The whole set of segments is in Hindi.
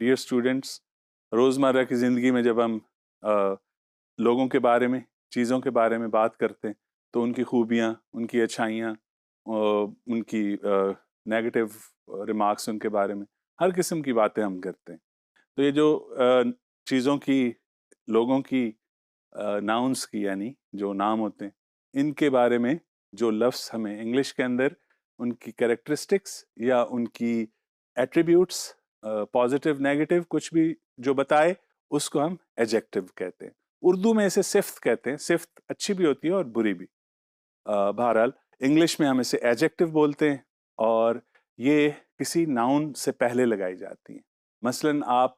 डियर स्टूडेंट्स, रोज़मर्रा की ज़िंदगी में जब हम लोगों के बारे में, चीज़ों के बारे में बात करते हैं, तो उनकी खूबियाँ, उनकी अच्छाइयाँ, उनकी नेगेटिव रिमार्क्स उनके बारे में, हर किस्म की बातें हम करते हैं। तो ये जो चीज़ों की, लोगों की, नाउन्स की, यानी जो नाम होते हैं, इनके बारे में जो लफ्ज़ हमें इंग्लिश के अंदर उनकी कैरेक्टरिस्टिक्स या उनकी एट्रीब्यूट्स, पॉजिटिव नेगेटिव कुछ भी जो बताए, उसको हम एडजेक्टिव कहते हैं। उर्दू में इसे सिफ्त कहते हैं। सिफ्त अच्छी भी होती है और बुरी भी। बहरहाल इंग्लिश में हम इसे एडजेक्टिव बोलते हैं और ये किसी नाउन से पहले लगाई जाती हैं। मसलन आप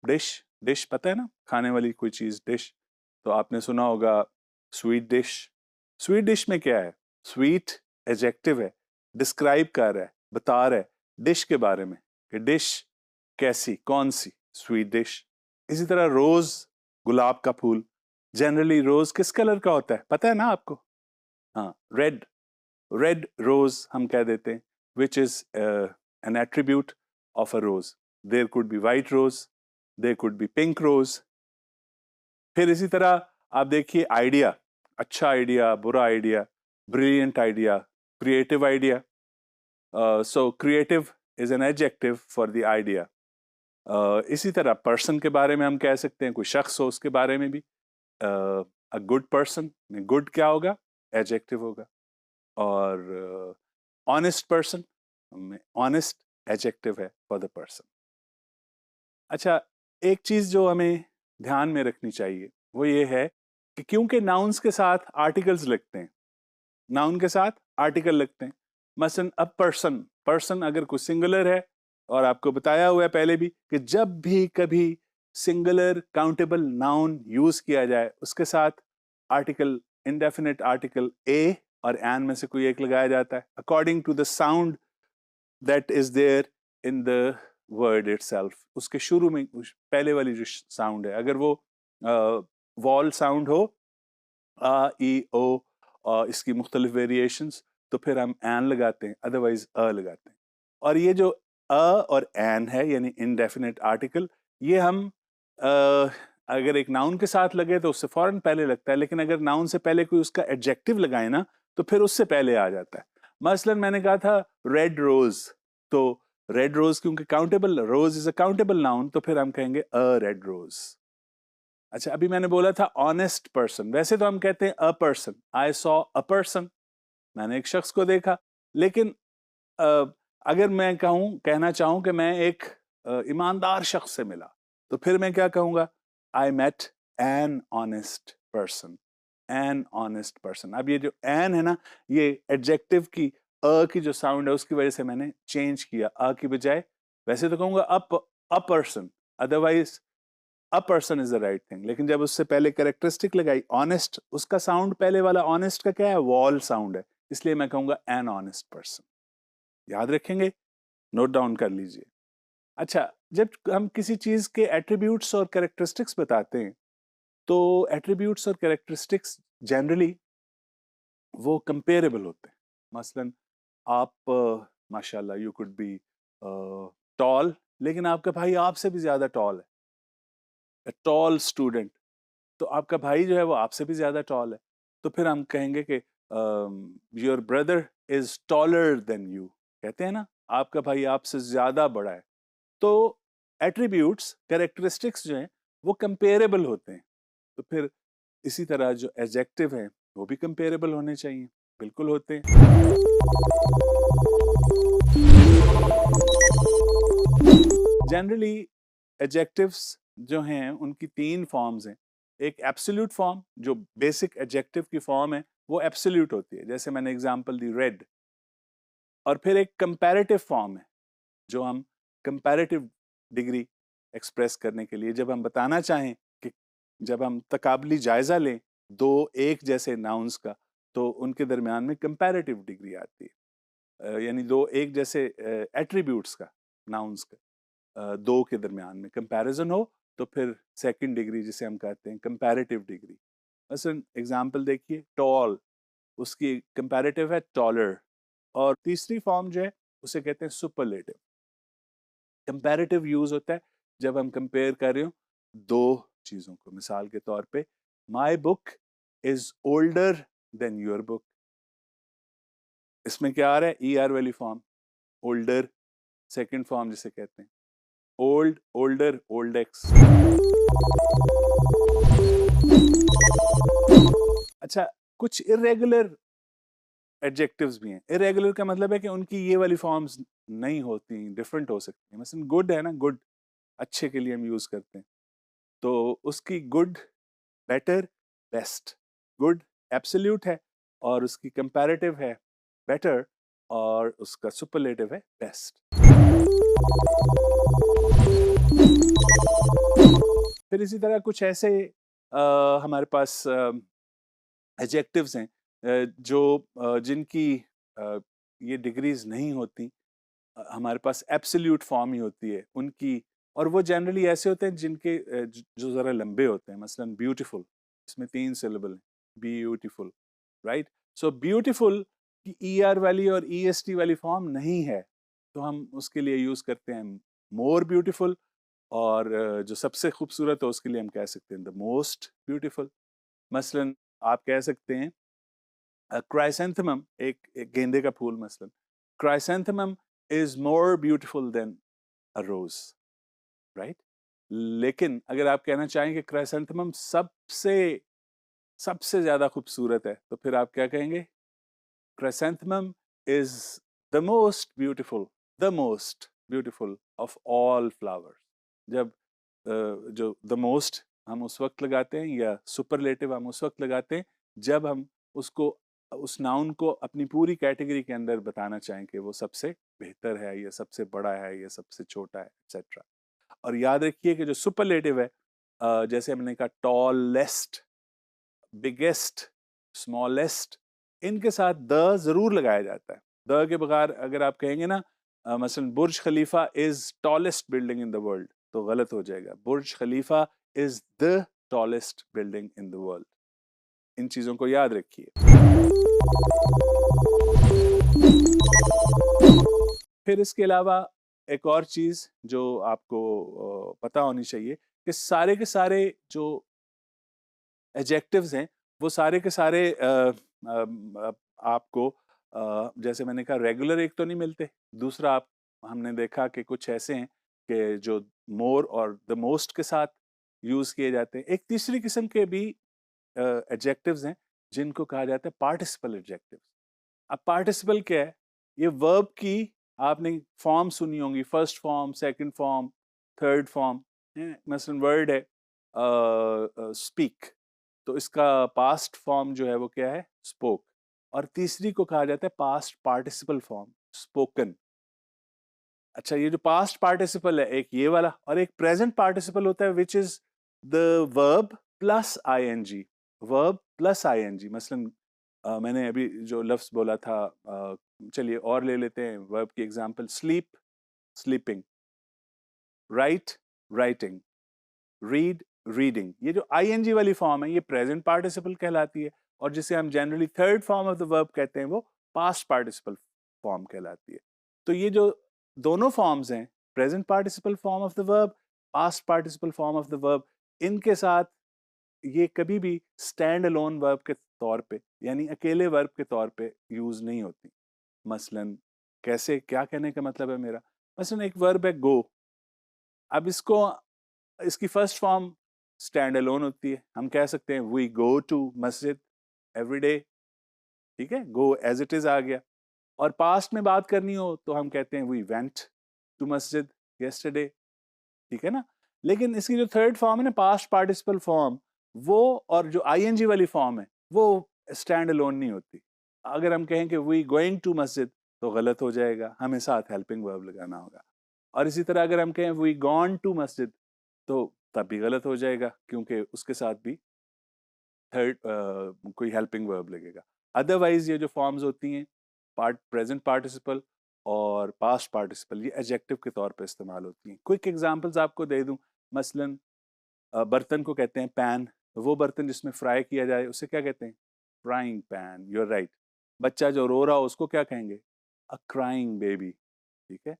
डिश, डिश पता है ना, खाने वाली कोई चीज़, डिश। तो आपने सुना होगा स्वीट डिश। स्वीट डिश में क्या है? स्वीट एडजेक्टिव है, डिस्क्राइब कर रहा है, बता रहा है डिश के बारे में कि डिश कैसी, कौन सी, स्वीट डिश। इसी तरह रोज, गुलाब का फूल। जनरली रोज किस कलर का होता है पता है ना आपको? हाँ, रेड। रेड रोज हम कह देते हैं, which is an attribute of a rose. There could be white rose, there could be pink rose. फिर इसी तरह आप देखिए आइडिया, अच्छा आइडिया, बुरा idea, brilliant idea, creative idea. So creative is an adjective for the idea. इसी तरह पर्सन के बारे में हम कह सकते हैं, कोई शख्स हो उसके बारे में भी, अ गुड पर्सन में गुड क्या होगा? एडजेक्टिव होगा। और ऑनेस्ट पर्सन में ऑनेस्ट एडजेक्टिव है फॉर द पर्सन। अच्छा, एक चीज जो हमें ध्यान में रखनी चाहिए वो ये है कि क्योंकि नाउन्स के साथ आर्टिकल्स लगते हैं, नाउन के साथ आर्टिकल लगते हैं। मसलन अब पर्सन, पर्सन अगर कोई सिंगुलर है, और आपको बताया हुआ है पहले भी कि जब भी कभी सिंगुलर काउंटेबल नाउन यूज किया जाए, उसके साथ आर्टिकल, इंडेफिनिट आर्टिकल ए और एन में से कोई एक लगाया जाता है, according to the sound that is there in the word itself. उसके शुरू में पहले वाली जो साउंड है, अगर वो वॉल साउंड हो, आ ई ओ, इसकी मुख्तलिफ वेरिएशंस, तो फिर हम एन लगाते हैं, अदरवाइज अ लगाते हैं। और ये जो अ और एन है, यानी इनडेफिनिट आर्टिकल, ये हम अगर एक नाउन के साथ लगे तो उससे फौरन पहले लगता है, लेकिन अगर नाउन से पहले कोई उसका एडजेक्टिव लगाए ना, तो फिर उससे पहले आ जाता है। मसलन मैंने कहा था रेड रोज, तो रेड रोज क्योंकि countable, rose is a countable noun, तो फिर हम कहेंगे अ रेड रोज। अच्छा, अभी मैंने बोला था ऑनेस्ट पर्सन, वैसे तो हम कहते हैं a person, I saw a person, मैंने एक शख्स को देखा। लेकिन अ, अगर मैं कहना चाहूं कि मैं एक ईमानदार शख्स से मिला, तो फिर मैं क्या कहूंगा? I met an honest person, an honest person. अब ये जो एन है ना, ये एडजेक्टिव की अ की जो साउंड है उसकी वजह से मैंने चेंज किया, अ की बजाय। वैसे तो कहूंगा a person, otherwise a person is the right thing, लेकिन जब उससे पहले कैरेक्टरिस्टिक लगाई ऑनेस्ट, उसका साउंड पहले वाला ऑनेस्ट का क्या है? वॉल साउंड है, इसलिए मैं कहूंगा एन ऑनेस्ट पर्सन। याद रखेंगे, नोट डाउन कर लीजिए। अच्छा, जब हम किसी चीज के एट्रीब्यूट्स और कैरेक्टरिस्टिक्स बताते हैं, तो एट्रीब्यूट्स और कैरेक्टरिस्टिक्स जनरली वो कंपेरेबल होते हैं। मसलन आप माशाल्लाह यू कुड बी टॉल, लेकिन आपका भाई आपसे भी ज्यादा टॉल है, टॉल स्टूडेंट, तो आपका भाई जो है वो आपसे भी ज्यादा टॉल है, तो फिर हम कहेंगे कि your brother is taller than you. कहते हैं ना, आपका भाई आपसे ज्यादा बड़ा है। तो एट्रीब्यूट्स, कैरेक्टरिस्टिक्स जो हैं वो कंपेरेबल होते हैं। तो फिर इसी तरह जो एडजेक्टिव हैं वो भी कंपेरेबल होने चाहिए, बिल्कुल होते हैं। जनरली एडजेक्टिव्स जो हैं उनकी तीन फॉर्म्स हैं। एक एब्सोल्यूट फॉर्म, जो बेसिक एडजेक्टिव की फॉर्म है, वो एब्सोल्यूट होती है, जैसे मैंने एग्जांपल दी रेड। और फिर एक कंपैरेटिव फॉर्म है, जो हम कंपैरेटिव डिग्री एक्सप्रेस करने के लिए, जब हम बताना चाहें कि जब हम तकाबली जायजा लें दो एक जैसे नाउन्स का, तो उनके दरमियान में कंपैरेटिव डिग्री आती है। यानी दो एक जैसे एट्रीब्यूट्स का, नाउन्स का, दो के दरमियान में कंपैरिजन हो, तो फिर सेकंड डिग्री जिसे हम कहते हैं कंपैरेटिव डिग्री। मसलन एग्जांपल देखिए, टॉल, उसकी कंपैरेटिव है टॉलर। और तीसरी फॉर्म जो है उसे कहते हैं सुपरलेटिव। कंपैरेटिव यूज होता है जब हम कंपेयर कर रहे हो दो चीजों को। मिसाल के तौर पे my book is older than your book. इसमें क्या आ रहा है? ई आर वाली फॉर्म, ओल्डर सेकंड फॉर्म जिसे कहते हैं, ओल्ड, ओल्डर, ओल्ड एक्स। अच्छा, कुछ इरेगुलर एडजेक्टिव्स भी हैं। इरेगुलर का मतलब है कि उनकी ये वाली फॉर्म्स नहीं होती, डिफरेंट हो सकती है। मसलन गुड है ना, गुड अच्छे के लिए हम यूज करते हैं, तो उसकी good, better, best. Good absolute है और उसकी कंपैरेटिव है बेटर और उसका सुपरलेटिव है बेस्ट। फिर इसी तरह कुछ ऐसे हमारे पास एडजेक्टिव्स हैं जो जिनकी ये डिग्रीज नहीं होती, हमारे पास एब्सोल्यूट फॉर्म ही होती है उनकी, और वो जनरली ऐसे होते हैं जिनके जो जरा लंबे होते हैं। मसलन ब्यूटीफुल, इसमें 3 सिलेबल है, ब्यूटीफुल, राइट। सो ब्यूटीफुल की ई आर वाली और ई एस टी वाली फॉर्म नहीं है, तो हम उसके लिए यूज करते हैं मोर ब्यूटीफुल, और जो सबसे खूबसूरत है उसके लिए हम कह सकते हैं द मोस्ट ब्यूटीफुल। मसलन आप कह सकते हैं क्राइसेंथेमम, एक गेंदे का फूल, मसलन chrysanthemum is more beautiful than a rose, right. लेकिन अगर आप कहना चाहें कि क्राइसेंथेमम सबसे सबसे ज्यादा खूबसूरत है, तो फिर आप क्या कहेंगे? Chrysanthemum is the most beautiful, the most beautiful of all flowers. जब जो द मोस्ट हम उस वक्त लगाते हैं या सुपरलेटिव हम उस वक्त लगाते हैं जब हम उसको, उस नाउन को अपनी पूरी कैटेगरी के अंदर बताना चाहें कि वो सबसे बेहतर है या सबसे बड़ा है या सबसे छोटा है, एक्सेट्रा। और याद रखिए कि जो सुपरलेटिव है, जैसे हमने कहा टॉलेस्ट, बिगेस्ट, स्मॉलेस्ट, इनके साथ द जरूर लगाया जाता है। द के बगैर अगर आप कहेंगे ना मसलन Burj Khalifa is tallest building in the world, तो गलत हो जाएगा। Burj Khalifa is the tallest building in the world. इन चीजों को याद रखिए। फिर इसके अलावा एक और चीज जो आपको पता होनी चाहिए कि सारे के सारे जो एडजेक्टिव्स हैं वो सारे के सारे आपको जैसे मैंने कहा रेगुलर एक तो नहीं मिलते। दूसरा आप हमने देखा कि कुछ ऐसे हैं कि जो मोर और द मोस्ट के साथ यूज किए जाते हैं। एक तीसरी किस्म के भी एडजेक्टिव्स हैं जिनको कहा जाता है पार्टिसिपल एडजेक्टिव्स। अब पार्टिसिपल क्या है? ये वर्ब की आपने फॉर्म सुनी होंगी, first form, second form, third form. मसलन वर्ड है स्पीक, तो इसका पास्ट फॉर्म जो है वो क्या है? स्पोक। और तीसरी को कहा जाता है पास्ट पार्टिसिपल फॉर्म, स्पोकन। अच्छा, ये जो पास्ट पार्टिसिपल है एक ये वाला, और एक प्रेजेंट पार्टिसिपल होता है which is the verb plus ING. Verb plus ING. मसलन मैंने अभी जो लफ्ज बोला था, चलिए और ले लेते हैं वर्ब की example. Sleep, sleeping, right, writing, read, reading. ये जो आईएनजी वाली फॉर्म है ये प्रेजेंट पार्टिसिपल कहलाती है, और जिसे हम generally third form of the verb कहते हैं वो पास्ट पार्टिसिपल फॉर्म कहलाती है। तो ये जो दोनों फॉर्म्स हैं, present participle form of the verb, past participle form of the verb, इनके साथ ये कभी भी स्टैंड अलोन वर्ब के तौर पे यानी अकेले वर्ब के तौर पे यूज नहीं होती। मसलन कैसे, क्या कहने का मतलब है मेरा? मसलन एक वर्ब है गो। अब इसको, इसकी फर्स्ट फॉर्म स्टैंड अलोन होती है। हम कह सकते हैं वी गो टू मस्जिद एवरी डे, ठीक है, गो एज इट इज आ गया। और पास्ट में बात करनी हो तो हम कहते हैं वी वेंट टू मस्जिद यस्टरडे, ठीक है ना। लेकिन इसकी जो थर्ड फॉर्म है ना, पास्ट पार्टिसिपल फॉर्म, वो और जो आईएनजी वाली फॉर्म है वो स्टैंड अलोन नहीं होती। अगर हम कहें कि वी गोइंग टू मस्जिद तो गलत हो जाएगा, हमें साथ हेल्पिंग वर्ब लगाना होगा। और इसी तरह अगर हम कहें वी गॉन टू मस्जिद तो तब भी गलत हो जाएगा, क्योंकि उसके साथ भी थर्ड कोई हेल्पिंग वर्ब लगेगा। अदरवाइज ये जो फॉर्म्स होती हैं प्रेजेंट पार्टिसिपल और पास्ट पार्टिसिपल, ये एडजेक्टिव के तौर पे इस्तेमाल होती हैं। क्विक एग्जांपल्स आपको दे दूं। मसलन बर्तन को कहते हैं पैन। वो बर्तन जिसमें फ्राई किया जाए उसे क्या कहते हैं? Frying pan. You are right. बच्चा जो रो रहा हो उसको क्या कहेंगे? अ क्राइंग बेबी, ठीक है।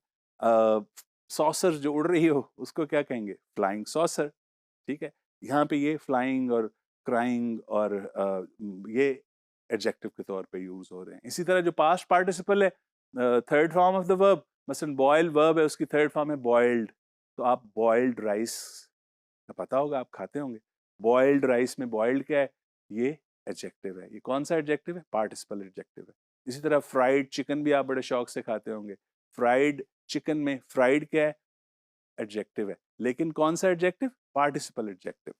सॉसर जो उड़ रही हो उसको क्या कहेंगे? फ्लाइंग सॉसर, ठीक है। यहाँ पे ये फ्लाइंग और क्राइंग और ये एडजेक्टिव के तौर पे यूज हो रहे हैं। इसी तरह जो पास्ट पार्टिसिपल है, third form of the verb, मसलन बॉयल वर्ब है, उसकी थर्ड फॉर्म है बॉइल्ड। तो आप बॉइल्ड राइस का पता होगा, आप खाते होंगे। बॉइल्ड राइस में बॉइल्ड क्या है? ये एडजेक्टिव है। ये कौन सा एडजेक्टिव है? पार्टिसिपल एडजेक्टिव है। इसी तरह फ्राइड चिकन भी आप बड़े शौक से खाते होंगे। फ्राइड चिकन में फ्राइड क्या है? एडजेक्टिव है। लेकिन कौन सा एडजेक्टिव? Participle adjective.